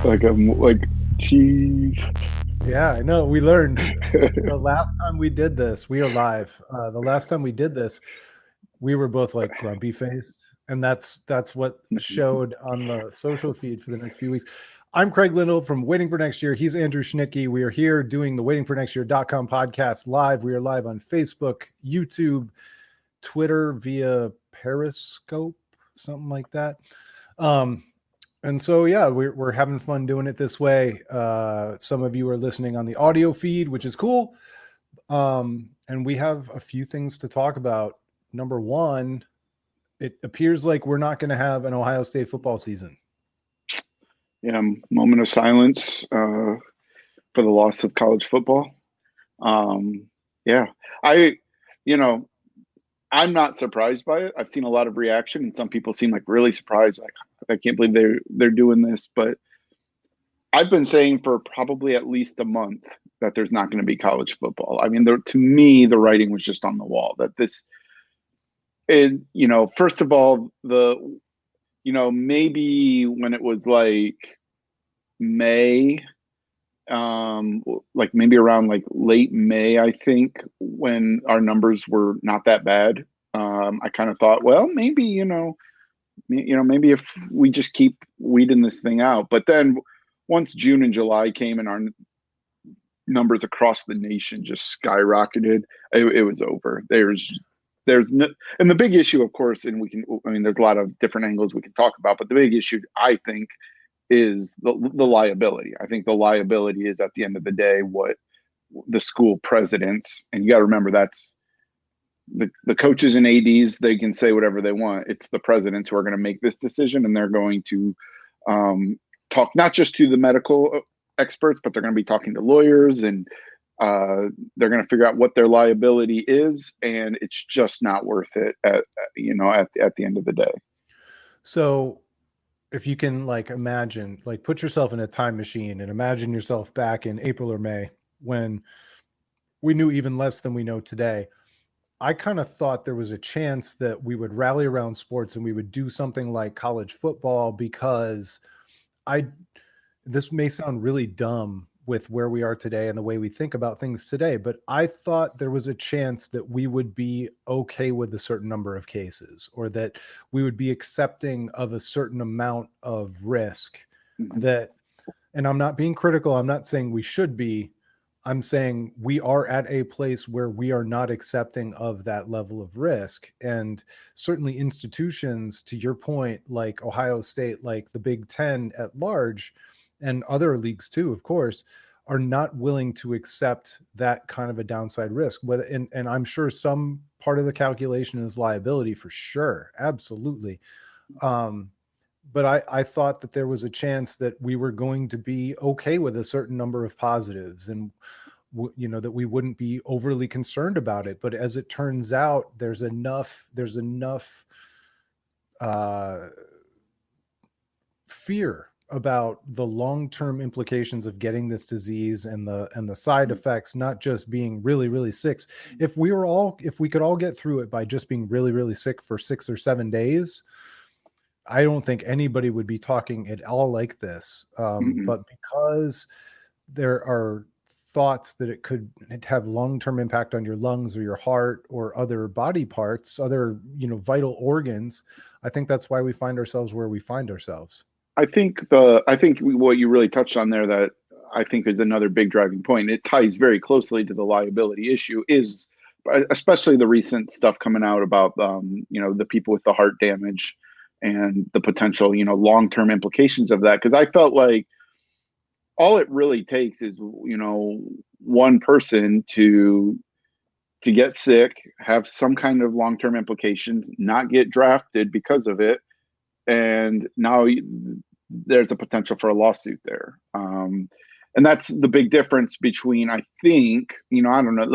Like, cheese. Yeah, I know. We learned the last time we did this, we are live. The last time we did this, we were both like grumpy faced, and that's what showed on the social feed for the next few weeks. I'm Craig Lindell from Waiting for Next Year. He's Andrew Schnittke. We are here doing the waitingfornextyear.com podcast live. We are live on Facebook, YouTube, Twitter via Periscope, something like that. And so, yeah, we're having fun doing it this way. Some of you are listening on the audio feed, which is cool. And we have a few things to talk about. Number one, it appears like we're not going to have an Ohio State football season. Yeah, moment of silence for the loss of college football. Yeah, I'm not surprised by it. I've seen a lot of reaction, and some people seem like really surprised. Like, I can't believe they're doing this. But I've been saying for probably at least a month that there's not going to be college football. I mean, to me, the writing was just on the wall that this. And first of all, maybe when it was like May, like maybe around like late May, I think, when our numbers were not that bad. I kind of thought, well, maybe, maybe if we just keep weeding this thing out. But then once June and July came and our numbers across the nation just skyrocketed, it was over. There's no, and the big issue, of course, and there's a lot of different angles we can talk about, but the big issue, I think, is the liability. I think the liability is, at the end of the day, what the school presidents, and you got to remember, that's the coaches and ADs, they can say whatever they want. It's the presidents who are going to make this decision, and they're going to talk not just to the medical experts, but they're going to be talking to lawyers, and they're going to figure out what their liability is, and it's just not worth it at the end of the day. So if you can imagine, put yourself in a time machine and imagine yourself back in April or May when we knew even less than we know today. I kind of thought there was a chance that we would rally around sports and we would do something like college football, because this may sound really dumb with where we are today and the way we think about things today, but I thought there was a chance that we would be okay with a certain number of cases, or that we would be accepting of a certain amount of risk. And I'm not being critical. I'm not saying we should be. I'm saying we are at a place where we are not accepting of that level of risk. And certainly institutions, to your point, like Ohio State, like the Big Ten at large, and other leagues too, of course, are not willing to accept that kind of a downside risk. And I'm sure some part of the calculation is liability, for sure. Absolutely. But I thought that there was a chance that we were going to be okay with a certain number of positives, and that we wouldn't be overly concerned about it. But as it turns out, there's enough fear about the long-term implications of getting this disease and the side effects, not just being really, really sick. If we could all get through it by just being really, really sick for 6 or 7 days, I don't think anybody would be talking at all like this. But because there are thoughts that it could have long-term impact on your lungs or your heart or other body parts, other, vital organs, I think that's why we find ourselves where we find ourselves. I think what you really touched on there, that I think is another big driving point, it ties very closely to the liability issue, is especially the recent stuff coming out about the people with the heart damage and the potential long-term implications of that. Because I felt like all it really takes is one person to get sick, have some kind of long-term implications, not get drafted because of it, and now there's a potential for a lawsuit there. And that's the big difference between, I think, I don't know,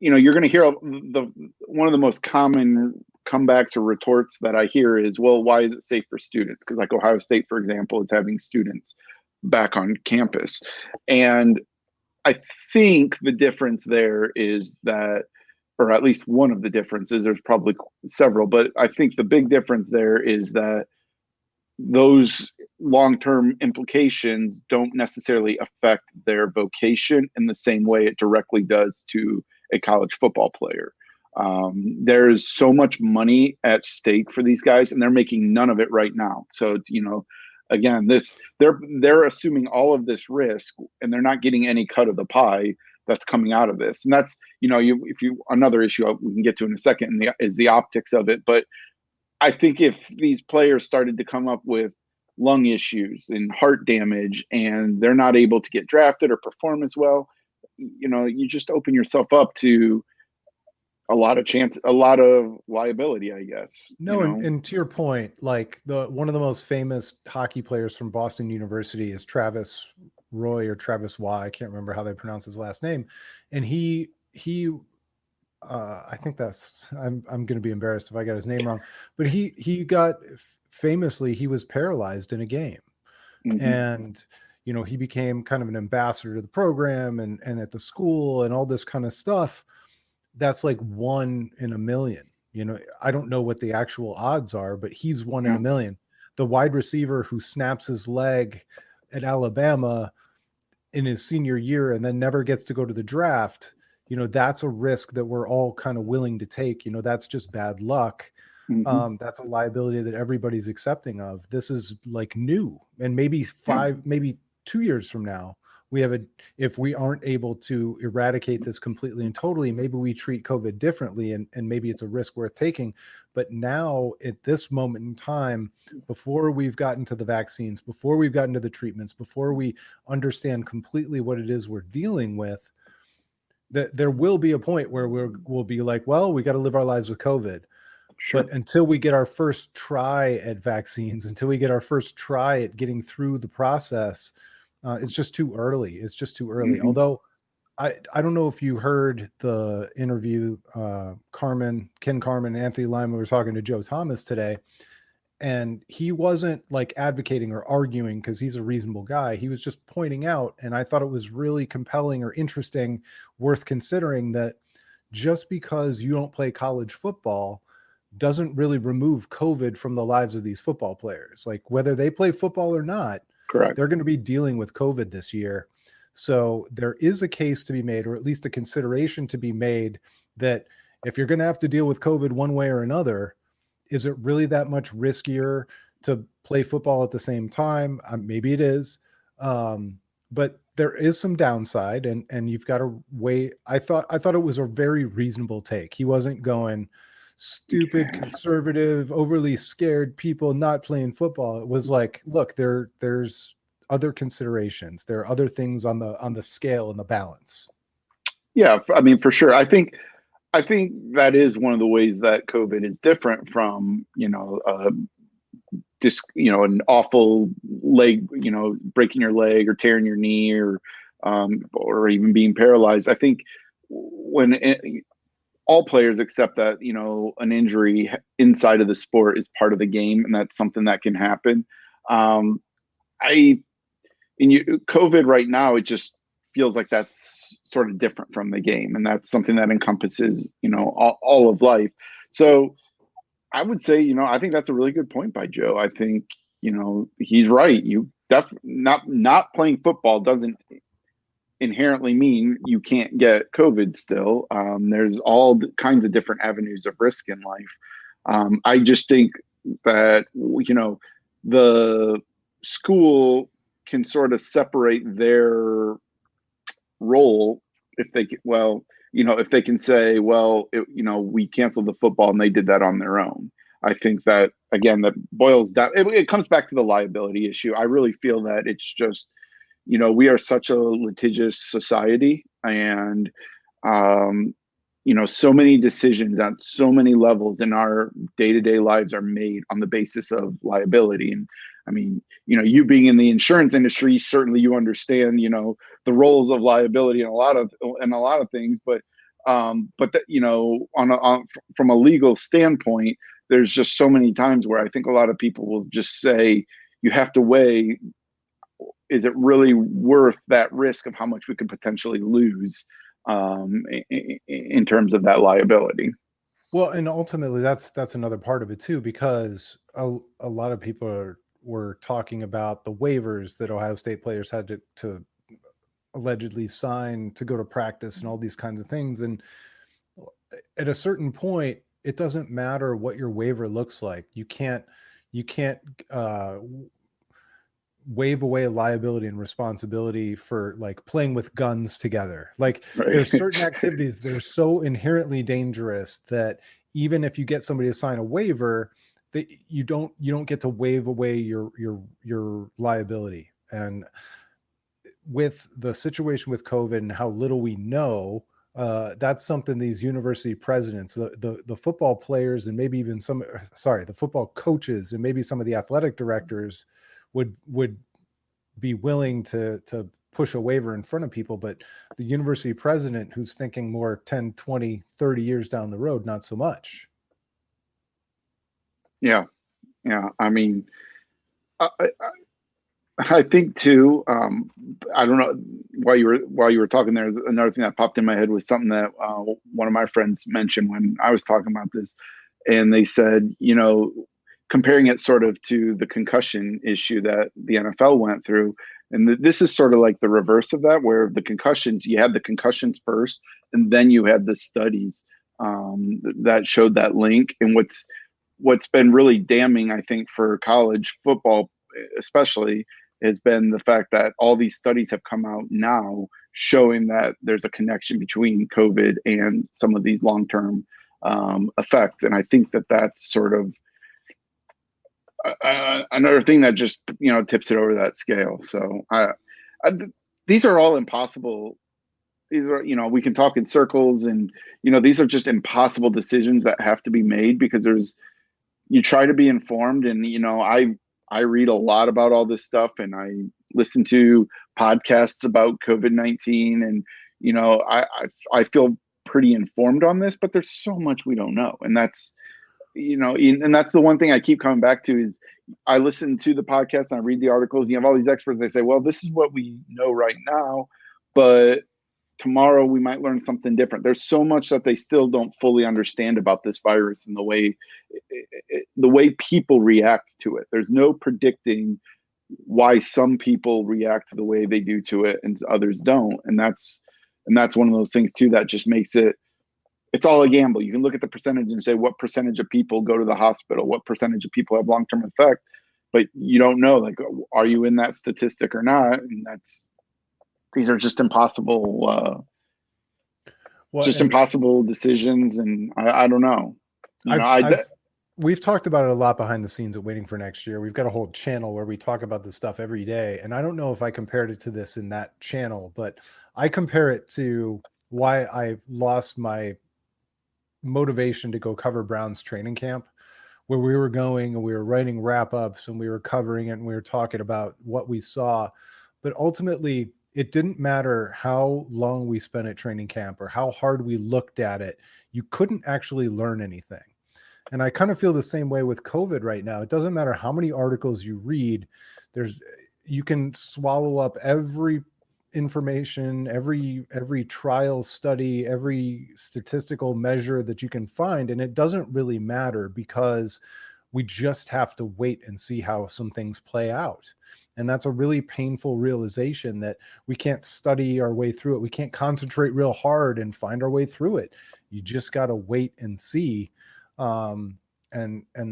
you're going to hear one of the most common comebacks or retorts that I hear is, well, why is it safe for students? Because like Ohio State, for example, is having students back on campus. And I think the difference there is that or at least one of the differences. There's probably several, but I think the big difference there is that those long-term implications don't necessarily affect their vocation in the same way it directly does to a college football player. There's so much money at stake for these guys, and they're making none of it right now. So, again, they're assuming all of this risk, and they're not getting any cut of the pie that's coming out of this. And that's, another issue we can get to in a second is the optics of it. But I think if these players started to come up with lung issues and heart damage, and they're not able to get drafted or perform as well, you just open yourself up to a lot of liability, I guess. No, and to your point, like one of the most famous hockey players from Boston University is Travis Roy or Travis Y. I can't remember how they pronounce his last name. And he I think I'm going to be embarrassed if I got his name wrong, but he got famously, he was paralyzed in a game. Mm-hmm. And, he became kind of an ambassador to the program and at the school and all this kind of stuff. That's like 1 in a million. I don't know what the actual odds are, but he's 1 in a million. The wide receiver who snaps his leg at Alabama in his senior year and then never gets to go to the draft, that's a risk that we're all kind of willing to take. That's just bad luck. Mm-hmm. That's a liability that everybody's accepting of. This is like new, and maybe 2 years from now, if we aren't able to eradicate this completely and totally, maybe we treat COVID differently, and maybe it's a risk worth taking. But now at this moment in time, before we've gotten to the vaccines, before we've gotten to the treatments, before we understand completely what it is we're dealing with, that there will be a point where we'll be like, well, we got to live our lives with COVID. Sure. But until we get our first try at vaccines, until we get our first try at getting through the process, it's just too early. It's just too early. Mm-hmm. Although I don't know if you heard the interview, Ken Carman, Anthony Lima were talking to Joe Thomas today, and he wasn't like advocating or arguing because he's a reasonable guy. He was just pointing out, and I thought it was really compelling or interesting, worth considering, that just because you don't play college football doesn't really remove COVID from the lives of these football players. Like whether they play football or not, correct, they're going to be dealing with COVID this year. So there is a case to be made, or at least a consideration to be made, that if you're going to have to deal with COVID one way or another, is it really that much riskier to play football at the same time? Maybe it is. But there is some downside, and you've got to weigh. I thought it was a very reasonable take. He wasn't going stupid, conservative, overly scared people not playing football. It was like, look, there's other considerations. There are other things on the scale and the balance. Yeah, I mean, for sure. I think that is one of the ways that COVID is different from, an awful leg, breaking your leg or tearing your knee or even being paralyzed. I think all players accept that, an injury inside of the sport is part of the game, and that's something that can happen. COVID right now, it just feels like that's sort of different from the game, and that's something that encompasses, all of life. So I would say, I think that's a really good point by Joe. I think, he's right. You not playing football doesn't inherently mean you can't get COVID still. There's all kinds of different avenues of risk in life. I just think that, the school can sort of separate their role if they can say, well, we canceled the football and they did that on their own. I think that, again, that boils down, it comes back to the liability issue. I really feel that it's just, we are such a litigious society, and, so many decisions on so many levels in our day-to-day lives are made on the basis of liability. And I mean, you being in the insurance industry, certainly you understand, the roles of liability in a lot of things, but that, from a legal standpoint, there's just so many times where I think a lot of people will just say, you have to weigh, is it really worth that risk of how much we could potentially lose in terms of that liability. Well, and ultimately that's another part of it too, because a lot of people were talking about the waivers that Ohio State players had to allegedly sign to go to practice and all these kinds of things. And at a certain point, it doesn't matter what your waiver looks like. You can't uh, waive away liability and responsibility for like playing with guns together. Like Right. there's certain activities that are so inherently dangerous that even if you get somebody to sign a waiver, that you don't get to waive away your liability. And with the situation with COVID and how little we know, that's something these university presidents, the football players, and maybe even the football coaches, and maybe some of the athletic directors would be willing to push a waiver in front of people. But the university president, who's thinking more 10, 20, 30 years down the road, not so much. Yeah. Yeah. I mean, I, I think too. I don't know, while you were talking there, another thing that popped in my head was something that one of my friends mentioned when I was talking about this, and they said, comparing it sort of to the concussion issue that the NFL went through, and this is sort of like the reverse of that, where you had the concussions first, and then you had the studies that showed that link. And what's been really damning, I think, for college football, especially, has been the fact that all these studies have come out now showing that there's a connection between COVID and some of these long-term effects. And I think that that's sort of another thing that just tips it over that scale. So I these are all impossible. These are, we can talk in circles, and these are just impossible decisions that have to be made, because you try to be informed. And I read a lot about all this stuff, and I listen to podcasts about COVID-19, and I feel pretty informed on this, but there's so much we don't know. And that's that's the one thing I keep coming back to, is I listen to the podcast and I read the articles, and you have all these experts, they say, well, this is what we know right now, but tomorrow we might learn something different. There's so much that they still don't fully understand about this virus, and the way people react to it. There's no predicting why some people react the way they do to it and others don't. And that's one of those things too that just makes it's all a gamble. You can look at the percentage and say what percentage of people go to the hospital, what percentage of people have long-term effect, but you don't know, like, are you in that statistic or not? And these are just impossible, impossible decisions. And I don't know. We've talked about it a lot behind the scenes at Waiting for Next Year. We've got a whole channel where we talk about this stuff every day. And I don't know if I compared it to this in that channel, but I compare it to why I lost my motivation to go cover Brown's training camp, where we were going and we were writing wrap-ups and we were covering it and we were talking about what we saw. But ultimately, it didn't matter how long we spent at training camp or how hard we looked at it. You couldn't actually learn anything. And I kind of feel the same way with COVID right now. It doesn't matter how many articles you read. You can swallow up every information, every trial study, every statistical measure that you can find, and it doesn't really matter, because we just have to wait and see how some things play out. And that's a really painful realization, that we can't study our way through it. We can't concentrate real hard and find our way through it. You just got to wait and see. And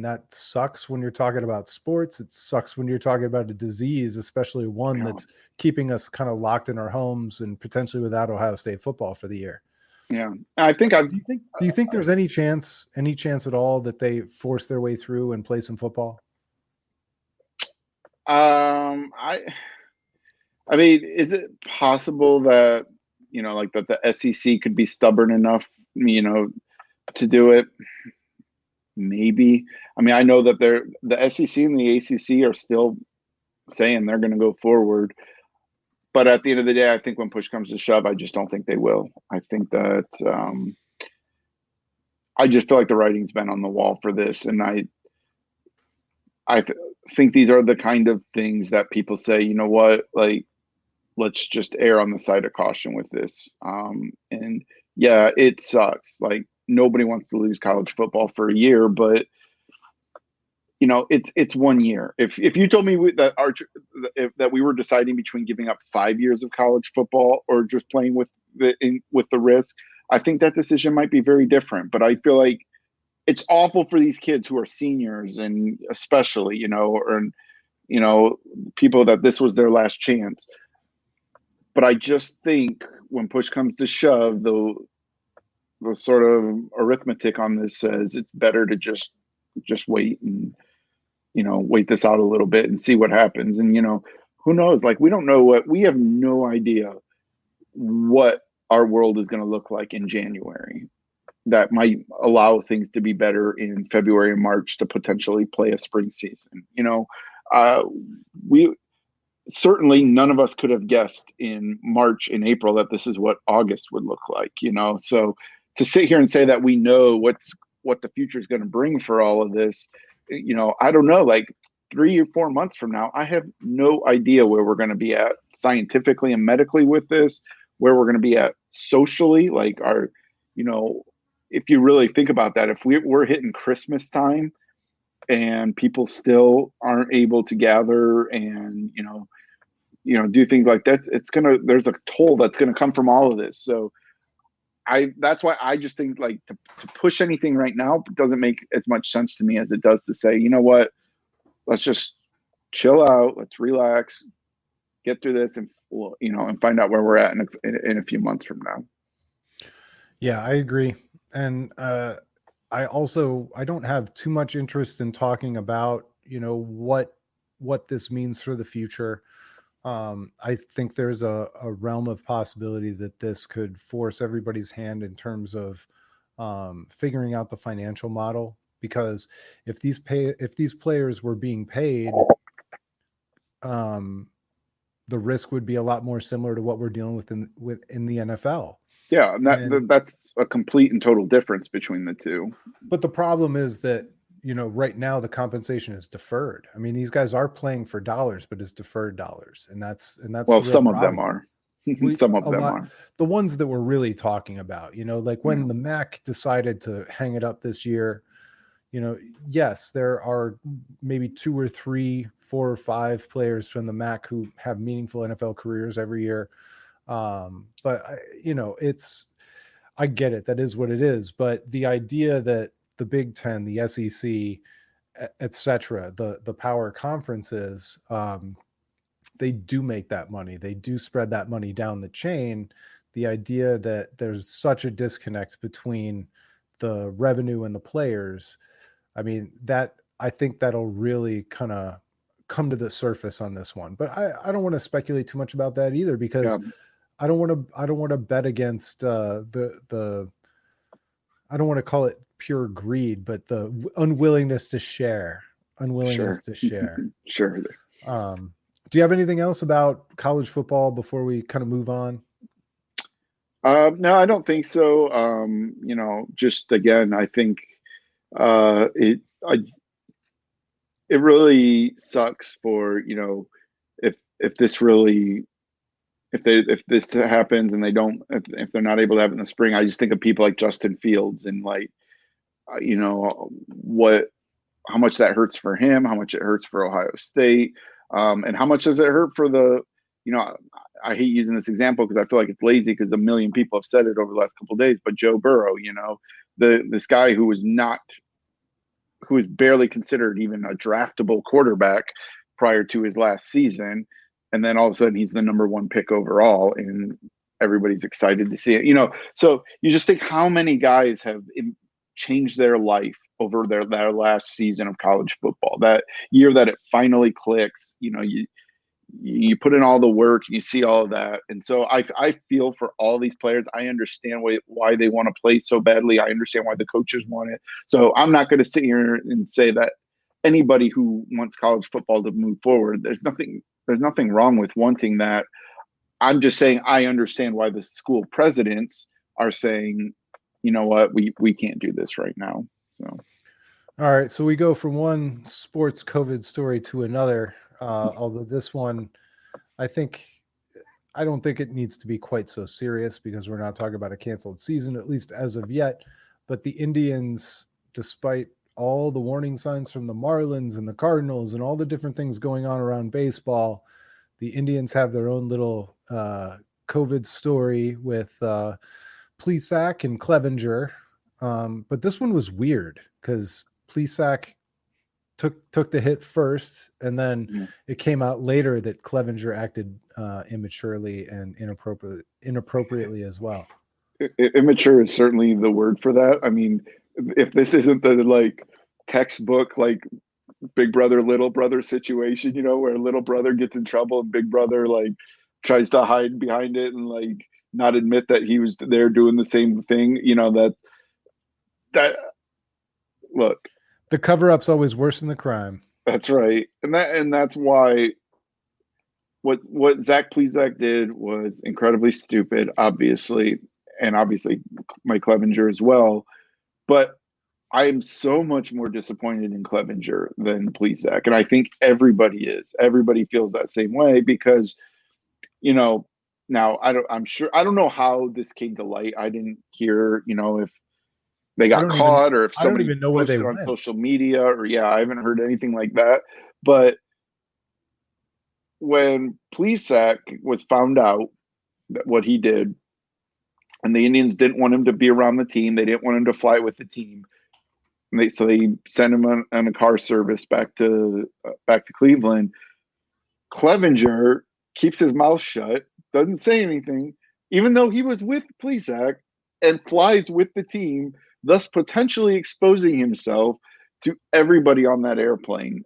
that sucks when you're talking about sports. It sucks when you're talking about a disease, especially one that's keeping us kind of locked in our homes and potentially without Ohio State football for the year. Yeah, I think. So do you think there's any chance at all that they force their way through and play some football? I mean, is it possible that like that the SEC could be stubborn enough, to do it? Maybe. I mean, I know that the SEC and the ACC are still saying they're going to go forward, but at the end of the day, I think when push comes to shove, I just don't think they will. I think that I just feel like the writing's been on the wall for this, and I think these are the kind of things that people say, you know what, like, let's just err on the side of caution with this. And yeah, it sucks. Like nobody wants to lose college football for a year, but it's 1 year. If you told me that we were deciding between giving up 5 years of college football or just playing with the risk, I think that decision might be very different. But I feel like it's awful for these kids who are seniors, and especially or people that this was their last chance. But I just think when push comes to shove, the sort of arithmetic on this says it's better to just wait and wait this out a little bit and see what happens. And who knows? Like we have no idea what our world is going to look like in January. That might allow things to be better in February and March to potentially play a spring season. We certainly none of us could have guessed in March and April that this is what August would look like. So to sit here and say that we know what the future is going to bring for all of this, I don't know. Like 3 or 4 months from now, I have no idea where we're going to be at scientifically and medically with this, where we're going to be at socially. Like if you really think about that, if we're hitting Christmas time and people still aren't able to gather and do things like that, there's a toll that's gonna come from all of this. So that's why I just think like to push anything right now doesn't make as much sense to me as it does to say, you know what, let's just chill out, let's relax, get through this, and and find out where we're at in a few months from now. Yeah, I agree. And I don't have too much interest in talking about, what this means for the future. I think there's a realm of possibility that this could force everybody's hand in terms of figuring out the financial model. Because if these players were being paid, the risk would be a lot more similar to what we're dealing with in the NFL. Yeah, and that's a complete and total difference between the two. But the problem is that right now the compensation is deferred. I mean, these guys are playing for dollars, but it's deferred dollars, and that's well, the real some problem. of them are. Some of them are the ones that we're really talking about. Like when the MAC decided to hang it up this year. Yes, there are maybe 2 or 3, 4 or 5 players from the MAC who have meaningful NFL careers every year. But I get it. That is what it is. But the idea that the Big Ten, the SEC, et cetera, the power conferences, they do make that money. They do spread that money down the chain. The idea that there's such a disconnect between the revenue and the players, I mean, I think that'll really kind of come to the surface on this one. But I don't want to speculate too much about that either, because I don't want to bet against the I don't want to call it pure greed, but the unwillingness to share. Sure. Do you have anything else about college football before we kind of move on? No, I don't think so. Just again, I think it really sucks for if this really if this happens and if they're not able to have it in the spring. I just think of people like Justin Fields and like how much that hurts for him, how much it hurts for Ohio State, and how much does it hurt for I hate using this example because I feel like it's lazy because a million people have said it over the last couple of days, but Joe Burrow, this guy who was barely considered even a draftable quarterback prior to his last season. And then all of a sudden he's the number 1 pick overall and everybody's excited to see it. So you just think how many guys have changed their life over their last season of college football, that year that it finally clicks. You put in all the work, you see all of that. And so I feel for all these players. I understand why they want to play so badly. I understand why the coaches want it. So I'm not going to sit here and say that anybody who wants college football to move forward, there's nothing wrong with wanting that. I'm just saying I understand why the school presidents are saying, you know what, we can't do this right now. So all right, so we go from one sports COVID story to another. Although this one, I think I don't think it needs to be quite so serious because we're not talking about a canceled season, at least as of yet. But the Indians, despite all the warning signs from the Marlins and the Cardinals and all the different things going on around baseball, the Indians have their own little COVID story with Plesac and Clevinger. But this one was weird because Plesac took the hit first, and then it came out later that Clevinger acted immaturely and inappropriately as well. Immature is certainly the word for that. I mean, if this isn't the like textbook like big brother little brother situation, you know, where little brother gets in trouble and big brother like tries to hide behind it and like not admit that he was there doing the same thing, you know, that look, the cover-up's always worse than the crime. That's right. And that's why what Zach Plesac did was incredibly stupid, obviously, and obviously Mike Clevinger as well. But I am so much more disappointed in Clevinger than Plesac, and I think everybody is. Everybody feels that same way because, you know, now I'm sure I don't know how this came to light. I didn't hear, you know, if they got caught or if I don't somebody even know where they posted on went. social media or I haven't heard anything like that. But when Plesac was found out that what he did, and the Indians didn't want him to be around the team, they didn't want him to fly with the team. So they sent him on a car service back to Cleveland. Clevinger keeps his mouth shut, doesn't say anything, even though he was with Plesac, and flies with the team, thus potentially exposing himself to everybody on that airplane.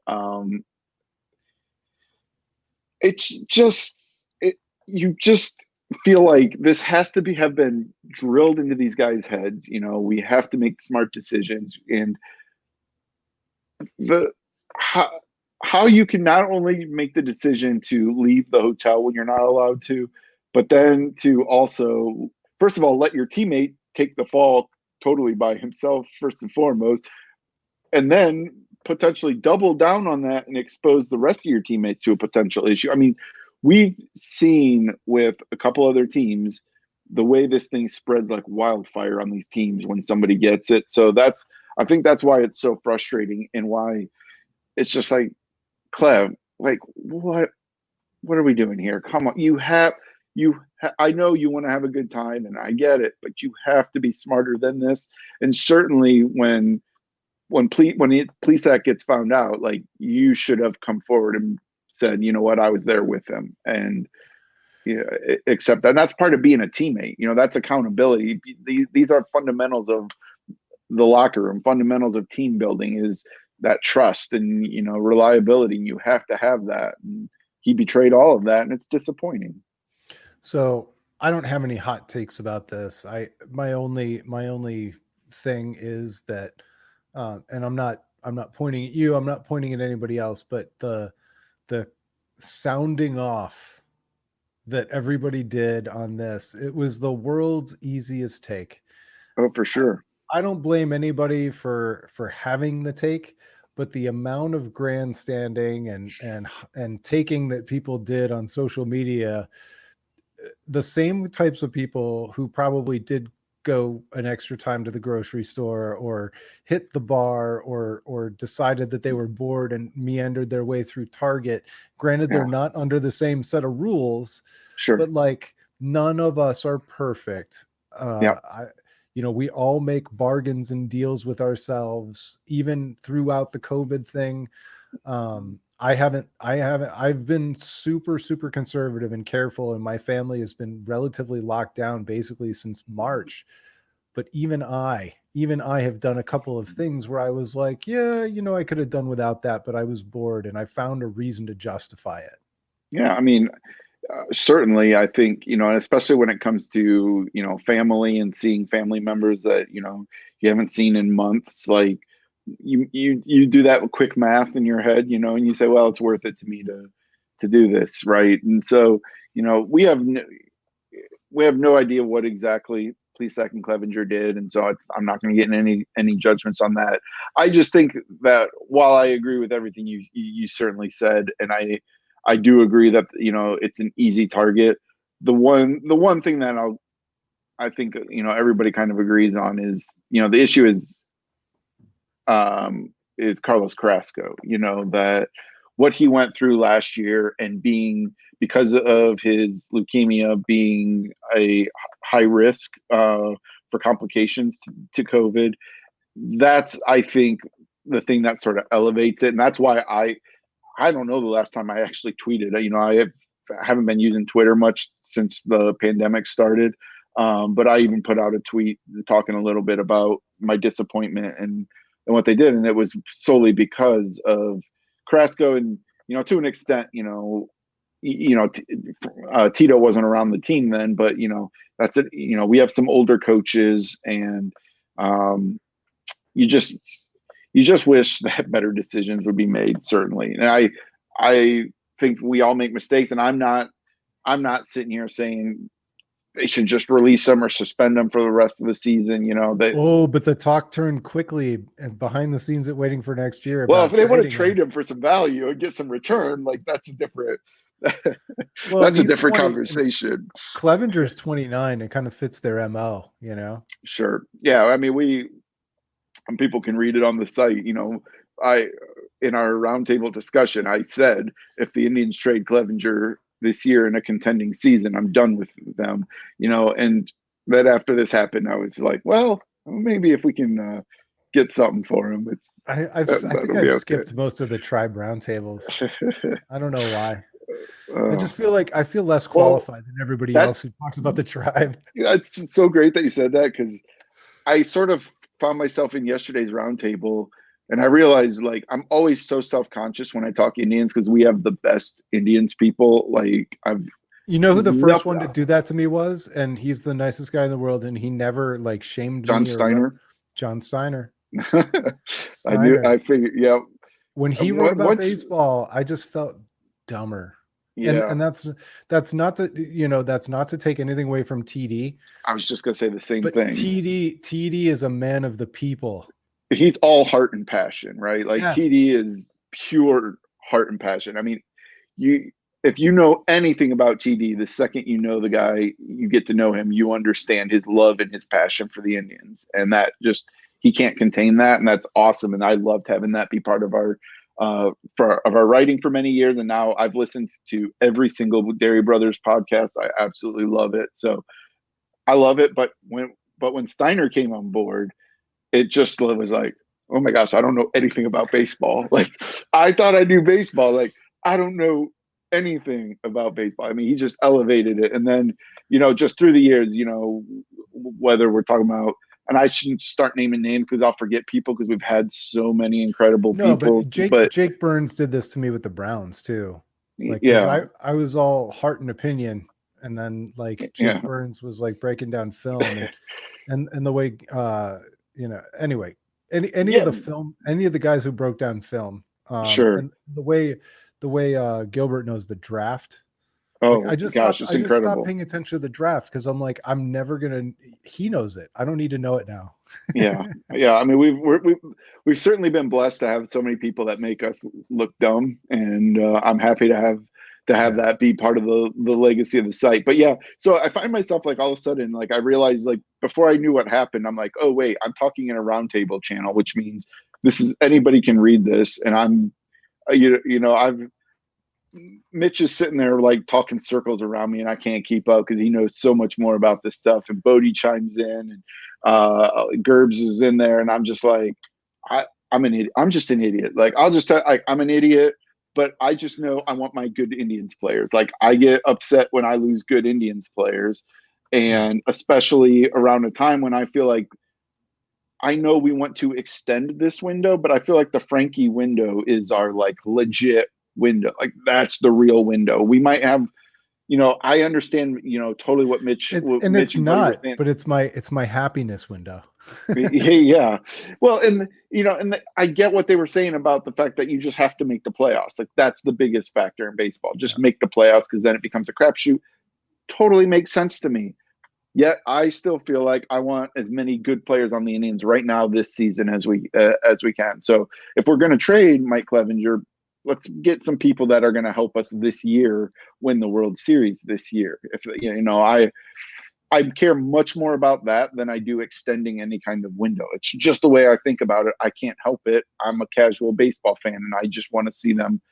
It's just you just feel like this has to have been drilled into these guys' heads. You know, we have to make smart decisions, and the how you can not only make the decision to leave the hotel when you're not allowed to, but then to also, first of all, let your teammate take the fall totally by himself first and foremost, and then potentially double down on that and expose the rest of your teammates to a potential issue. I mean, we've seen with a couple other teams the way this thing spreads like wildfire on these teams when somebody gets it. So I think that's why it's so frustrating and why it's just like, Clev, like what are we doing here? Come on, I know you want to have a good time and I get it, but you have to be smarter than this. And certainly when Plesac gets found out, like you should have come forward and said, you know what, I was there with him, and accept that. And that's part of being a teammate. You know, that's accountability. These are fundamentals of the locker room. Fundamentals of team building is that trust and reliability. You have to have that. And he betrayed all of that, and it's disappointing. So I don't have any hot takes about this. My only thing is that. And I'm not pointing at you. I'm not pointing at anybody else. But the sounding off that everybody did on this, it was the world's easiest take. Oh, for sure. I don't blame anybody for having the take, but the amount of grandstanding and taking that people did on social media, the same types of people who probably did go an extra time to the grocery store or hit the bar or decided that they were bored and meandered their way through Target. Granted, they're not under the same set of rules, sure, but like none of us are perfect. We all make bargains and deals with ourselves, even throughout the COVID thing. I've been super, super conservative and careful, and my family has been relatively locked down basically since March. But even I have done a couple of things where I was like, yeah, I could have done without that, but I was bored and I found a reason to justify it. Yeah. I mean, certainly I think, especially when it comes to, family and seeing family members that, you haven't seen in months, like, you do that with quick math in your head, and you say, well, it's worth it to me to do this, right? And so, we have no idea what exactly Plesac and Clevinger did, and so I'm not going to get in any judgments on that. I just think that while I agree with everything you certainly said, and I do agree that it's an easy target, the one thing that I think everybody kind of agrees on is the issue is Carlos Carrasco. That what he went through last year and being because of his leukemia being a high risk for complications to COVID. That's I think the thing that sort of elevates it, and that's why I don't know the last time I actually tweeted. Haven't been using Twitter much since the pandemic started. But I even put out a tweet talking a little bit about my disappointment and what they did. And it was solely because of Carrasco and, to an extent, Tito wasn't around the team then, but, that's it. We have some older coaches and you just wish that better decisions would be made, certainly. And I think we all make mistakes, and I'm not sitting here saying they should just release them or suspend them for the rest of the season. But the talk turned quickly and behind the scenes at waiting for next year. Well, if they want to trade him for some value and get some return, like that's a different that's a different conversation. Clevinger's 29. It kind of fits their MO, Sure. Yeah. I mean, and people can read it on the site. In our roundtable discussion, I said if the Indians trade Clevinger this year in a contending season, I'm done with them. And then after this happened, I was like, well, maybe if we can get something for him, I think I've skipped most of the Tribe roundtables. I don't know why. I just feel like I feel less qualified than everybody else who talks about the Tribe. It's so great that you said that, because I sort of found myself in yesterday's roundtable, and I realized I'm always so self-conscious when I talk Indians because we have the best Indians people. Who the first one to do that to me was, and he's the nicest guy in the world, and he never shamed John me. Steiner. John Steiner. I figured, yeah. When he wrote about baseball, I just felt dumber. Yeah. And that's not to take anything away from TD. I was just gonna say the same thing. TD is a man of the people. He's all heart and passion, right? Yes. TD is pure heart and passion. I mean, if you know anything about TD, the second you know the guy, you get to know him, you understand his love and his passion for the Indians, and that he can't contain that, and that's awesome. And I loved having that be part of our writing for many years, and now I've listened to every single Dairy Brothers podcast. I absolutely love it. So I love it. But when Steiner came on board, it just was like, oh my gosh, I don't know anything about baseball. I thought I knew baseball. I don't know anything about baseball. I mean, he just elevated it. And then, just through the years, whether we're talking about, and I shouldn't start naming names because I'll forget people because we've had so many incredible people. But Jake Burns did this to me with the Browns too. I was all heart and opinion, and then Jake Burns was breaking down film and the way anyway, any of the film, any of the guys who broke down film, sure, and the way Gilbert knows the draft. I just stopped paying attention to the draft because I'm I'm never gonna. He knows it. I don't need to know it now. yeah. I mean, we've certainly been blessed to have so many people that make us look dumb, and I'm happy to have that be part of the legacy of the site. But yeah, so I find myself all of a sudden I realized before I knew what happened, I'm oh wait, I'm talking in a roundtable channel, which means anybody can read this, and I'm Mitch is sitting there talking circles around me, and I can't keep up because he knows so much more about this stuff. And Bodie chimes in, and Gerbs is in there, and I'm just I'm an idiot. I'm just an idiot. I'll just I'm an idiot, but I just know I want my good Indians players. I get upset when I lose good Indians players, and especially around a time when I feel I know we want to extend this window, but I feel the Frankie window is our legit window. That's the real window. We might have, I understand, totally what Mitch and Mitch it's not, but it's my happiness window. Yeah. Well, and I get what they were saying about the fact that you just have to make the playoffs. That's the biggest factor in baseball. Just make the playoffs, because then it becomes a crapshoot. Totally makes sense to me. Yet I still feel I want as many good players on the Indians right now this season as we can. So if we're going to trade Mike Clevinger, let's get some people that are going to help us this year win the World Series this year. If I care much more about that than I do extending any kind of window. It's just the way I think about it. I can't help it. I'm a casual baseball fan, and I just want to see them,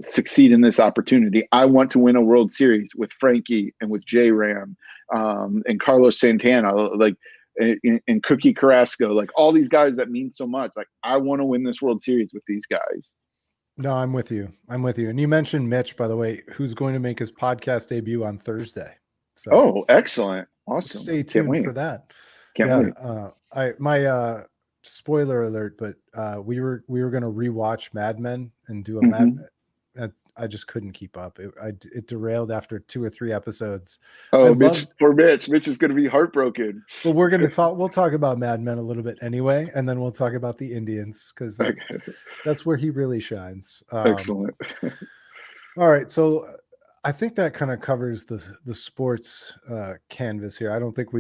succeed in this opportunity. I want to win a World Series with Frankie and with J Ram, and Carlos Santana, like, and Cookie Carrasco, like all these guys that mean so much. Like, I want to win this World Series with these guys. No, I'm with you. And you mentioned Mitch, by the way, who's going to make his podcast debut on Thursday. So, excellent. Awesome. Stay tuned for that. Can't wait. My spoiler alert, but we were going to rewatch Mad Men and do a Mad. I just couldn't keep up. It derailed after 2 or 3 episodes. Oh, poor Mitch. Mitch is going to be heartbroken. Well, we'll talk about Mad Men a little bit anyway, and then we'll talk about the Indians, because that's where he really shines. Excellent. All right, so I think that kind of covers the sports canvas here. I don't think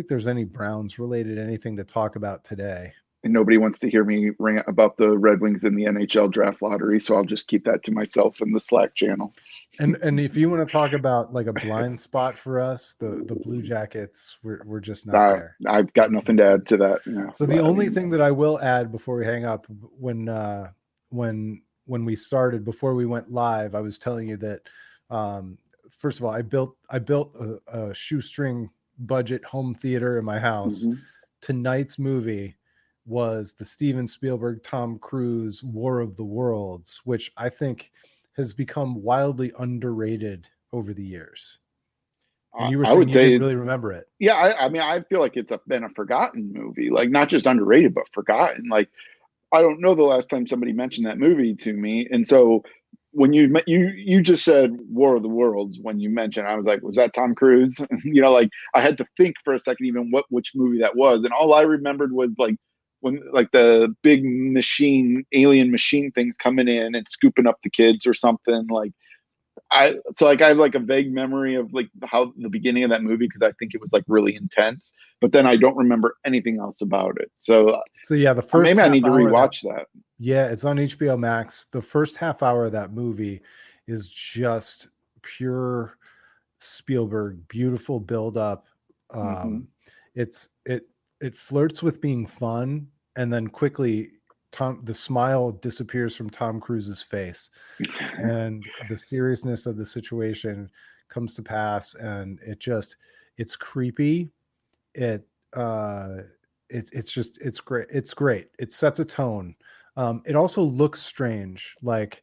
there's any Browns related anything to talk about today. And nobody wants to hear me rant about the Red Wings in the NHL draft lottery, so I'll just keep that to myself in the Slack channel. And if you want to talk about like a blind spot for us, the Blue Jackets, we're just not there. I've got nothing to add to that. So the only thing that I will add before we hang up, when we started, before we went live, I was telling you that first of all, I built a shoestring budget home theater in my house. Tonight's movie was the Steven Spielberg, Tom Cruise War of the Worlds, which I think has become wildly underrated over the years. And you were saying you didn't really remember it. Yeah, I feel like it's been a forgotten movie, like not just underrated, but forgotten. Like, I don't know the last time somebody mentioned that movie to me, and so when you just said War of the Worlds, when you mentioned, I was like, was that Tom Cruise? Like I had to think for a second even which movie that was, and all I remembered was like when like the big alien machine things coming in and scooping up the kids or something. Like I have like a vague memory of like how the beginning of that movie, because I think it was like really intense, but then I don't remember anything else about it. So yeah, the first maybe I need to rewatch that. Yeah, it's on HBO Max. The first half hour of that movie is just pure Spielberg, beautiful build up. It flirts with being fun, and then quickly the smile disappears from Tom Cruise's face, and the seriousness of the situation comes to pass, and it's creepy. It's great. It's great. It sets a tone. It also looks strange. Like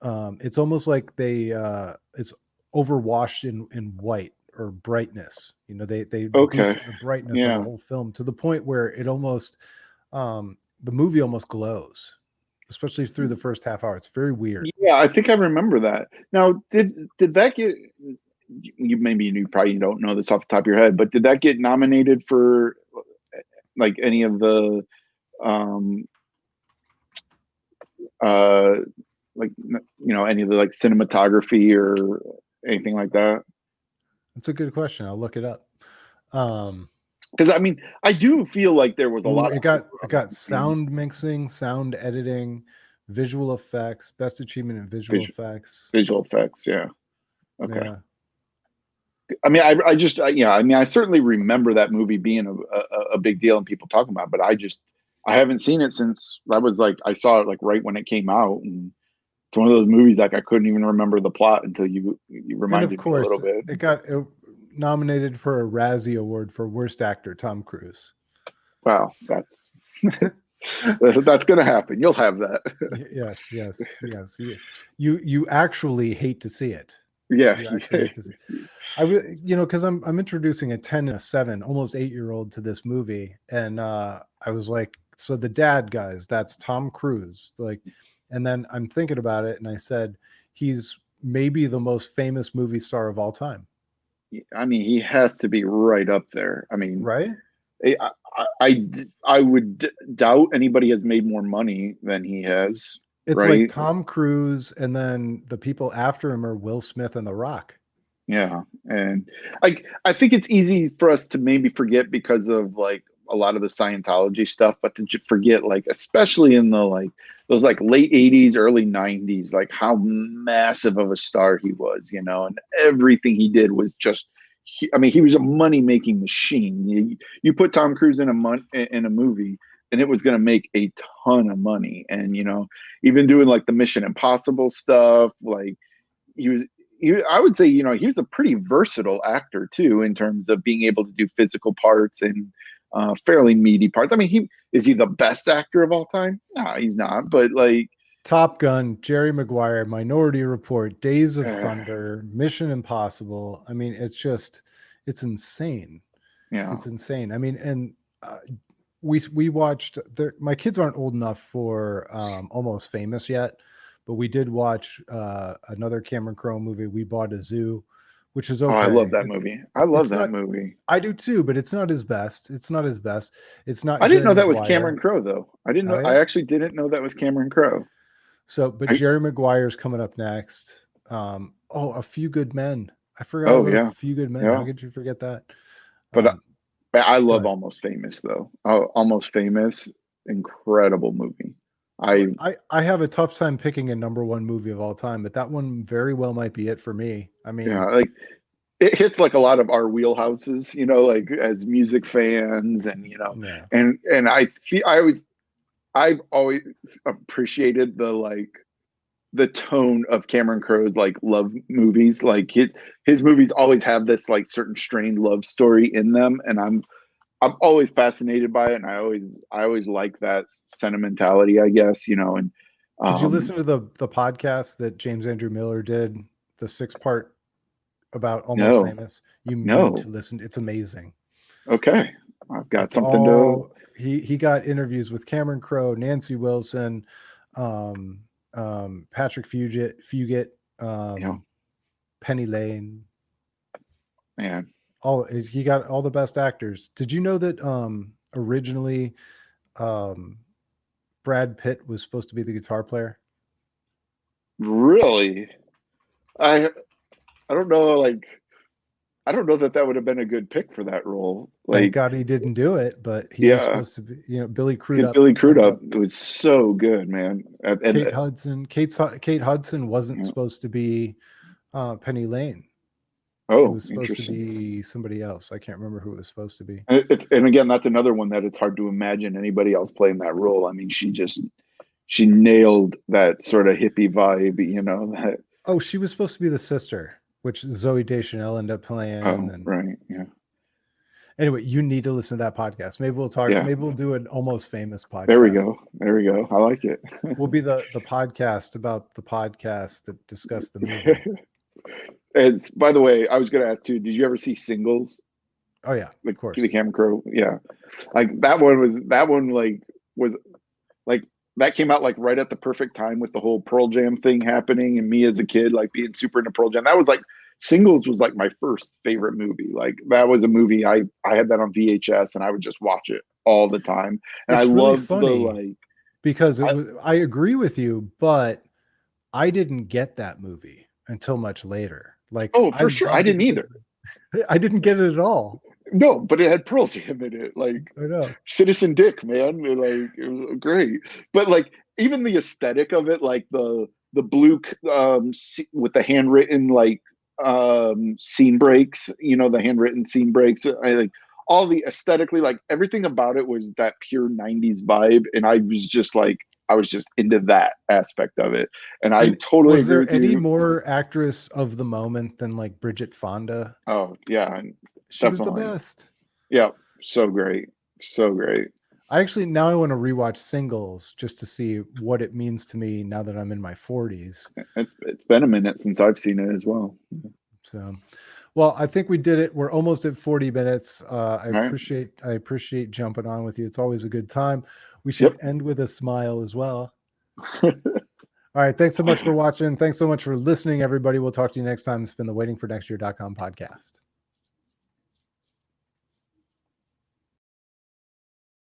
it's almost like it's overwashed in white or brightness. They boost the brightness of the whole film to the point where it almost the movie almost glows, especially through the first half hour. It's very weird. Yeah, I think I remember that. Now, did that get, you probably don't know this off the top of your head, but did that get nominated for like any of the any of the like cinematography or anything like that? That's a good question. I'll look it up. Because I do feel like there was a lot. It got sound mixing, sound editing, visual effects, best achievement in visual effects. Visual effects, yeah. Okay. Yeah. I certainly remember that movie being a big deal and people talking about it, but I haven't seen it since I saw it like right when it came out, and it's one of those movies like I couldn't even remember the plot until you reminded me a little bit. It got nominated for a Razzie Award for Worst Actor, Tom Cruise. Wow, that's going to happen. You'll have that. Yes. You actually hate to see it. Yeah. Because I'm introducing a 10 and a 7, almost 8-year-old to this movie, and I was like, so the dad guys, that's Tom Cruise, like, and then I'm thinking about it, and I said, he's maybe the most famous movie star of all time. He has to be right up there. Right? I would doubt anybody has made more money than he has. It's right? like Tom Cruise, and then the people after him are Will Smith and The Rock. Yeah, and I think it's easy for us to maybe forget because of like a lot of the Scientology stuff, but to forget, like, especially in the like those like late 80s, early 90s, like how massive of a star he was, and everything he did was just I mean, he was a money making machine. You put Tom Cruise in a movie, and it was going to make a ton of money. And even doing like the Mission Impossible stuff, like he was. I would say, he was a pretty versatile actor too, in terms of being able to do physical parts and fairly meaty parts. I mean, is he the best actor of all time? No, he's not. But like Top Gun, Jerry Maguire, Minority Report, Days of Thunder, Mission Impossible. I mean, it's insane. Yeah, it's insane. I mean, and we watched. My kids aren't old enough for Almost Famous yet, but we did watch another Cameron Crowe movie. We Bought a Zoo, which is okay. Oh, I love that movie. I love that movie. I do too, but it's not his best. It's not his best. It's not. I didn't know that was Cameron Crowe, though. I didn't know. Oh, yeah? I actually didn't know that was Cameron Crowe. So, but Jerry Maguire's coming up next. A Few Good Men. I forgot about A Few Good Men. Yeah. How could you forget that? But I love Almost Famous, though. Almost Famous, incredible movie. I have a tough time picking a number one movie of all time, but that one very well might be it for me. I mean, yeah, like it hits like a lot of our wheelhouses, like as music fans, and and I've always appreciated the tone of Cameron Crowe's like love movies. Like his movies always have this like certain strained love story in them, and I'm always fascinated by it, and I always like that sentimentality, I guess, and did you listen to the podcast that James Andrew Miller did, the 6-part about Almost Famous? You need to listen. It's amazing. Okay. I've got something to. He got interviews with Cameron Crowe, Nancy Wilson, Patrick Fugit, Penny Lane. Man. He got all the best actors. Did you know that originally Brad Pitt was supposed to be the guitar player? Really? I don't know, I don't know that would have been a good pick for that role. Thank God he didn't do it, but he was supposed to be, Billy Crudup. Billy Crudup was so good, man. Kate Hudson wasn't supposed to be Penny Lane. Oh, it was supposed to be somebody else. I can't remember who it was supposed to be. And again, that's another one that it's hard to imagine anybody else playing that role. I mean, she nailed that sort of hippie vibe, that. Oh, she was supposed to be the sister, which Zooey Deschanel ended up playing. Oh, right. Yeah. Anyway, you need to listen to that podcast. Maybe we'll talk. Yeah. Maybe we'll do an Almost Famous podcast. There we go. I like it. We'll be the podcast about the podcast that discussed the movie. And by the way, I was going to ask too, did you ever see Singles? Oh yeah, of course. The Cameron Crowe. Yeah. Like that one was that came out like right at the perfect time with the whole Pearl Jam thing happening, and me as a kid, like being super into Pearl Jam. That was like Singles was like my first favorite movie. Like that was a movie I had that on VHS, and I would just watch it all the time. And it's I really loved funny because I agree with you, but I didn't get that movie until much later. Like, oh, for sure, I didn't either. I didn't get it at all. No, but it had Pearl Jam in it. Like, I know. Citizen Dick, man. Like, it was great. But like, even the aesthetic of it, like the blue with the handwritten like scene breaks, the handwritten scene breaks. I like all the aesthetically, like everything about it was that pure 90s vibe, and I was just into that aspect of it. And I totally was agree there any more actress of the moment than like Bridget Fonda? Oh yeah, she was the best. Yeah, so great. I actually now I want to rewatch Singles just to see what it means to me now that I'm in my 40s. It's been a minute since I've seen it as well. So, well, I think we did it. We're almost at 40 minutes. I appreciate jumping on with you. It's always a good time. We should end with a smile as well. All right. Thanks so much for watching. Thanks so much for listening, everybody. We'll talk to you next time. It's been the waitingfornextyear.com podcast.